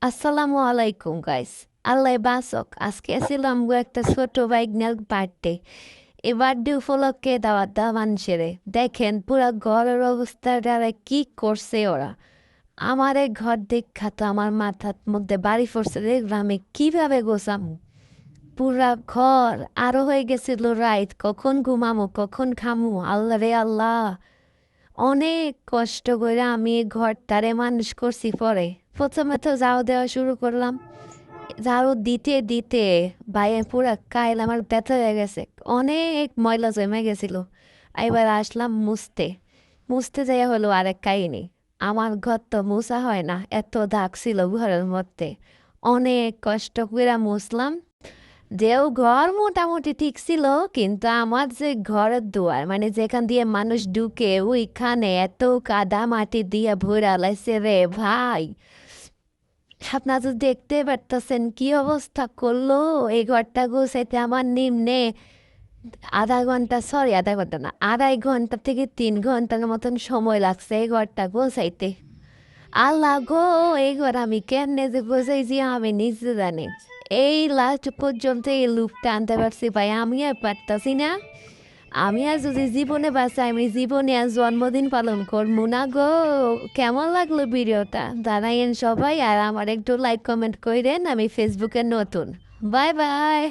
আসসালামু আলাইকুম গাইস। আল্লাহ বাসক আজকে ছিল আমগো একটা ছোট ভাইগনার বার্থডে। এই বার্থডে উপলক্ষে দাওয়াত দেওয়া মানুষের দেখেন পুরা ঘরের অবস্থাটা কি করছে ওরা। আমার এই ঘর দেখা তো আমার মাথার মধ্যে বাড়ি পড়ছে, দেখলাম আমি কিভাবে গোছামু পুরা ঘর। আরো হয়ে গেছিল রাইত, কখন ঘুমামু কখন খামু, আল্লাহ রে আল্লাহ। অনেক কষ্ট করে আমি এই ঘরটারে মানুষ করছি। পরে প্রথমে তো ঝাড়ু দেওয়া শুরু করলাম, ঝাড়ু দিতে দিতে বাইরে পুরা কাইল আমার ব্যথা হয়ে গেছে, অনেক ময়লা জমে গেছিল। এবার আসলাম মুছতে, মুছতে যাইয়া হলো আরেক কাহিনী। আমার ঘর তো মুছা হয় না, এত দাগ ছিল ঘরের মধ্যে। অনেক কষ্ট করে মুছলাম, যেও ঘর মোটামুটি ঠিক ছিল, কিন্তু আমার যে ঘরের দুয়ার মানে যেখান দিয়ে মানুষ ঢুকে ওইখানে এত কাদা মাটি দিয়ে ভরা লাইছে রে ভাই। আপনারা তো দেখতে পারতেছেন কি অবস্থা করলো। এই ঘরটা গোছাইতে আমার নিম্নে আধা ঘন্টা না, 2.5 ঘন্টা থেকে 3 ঘন্টার মতন সময় লাগছে এই ঘরটা গোছাইতে। আল্লাহ গো, এই ঘর আমি কেমনে যে গোছাইছি আমি নিজে জানি। এই লাস্ট পর্যন্ত এই লুপটা আনতে পারছি ভাই, আমি আর পারতাছি না। আমি আর যদি জীবনে বাঁচাই, আমি জীবনে আর জন্মদিন পালন করবো না গো। কেমন লাগলো ভিডিওটা জানাইন সবাই, আর আমার একটু লাইক কমেন্ট করেন। আমি ফেসবুকে নতুন। Bye bye.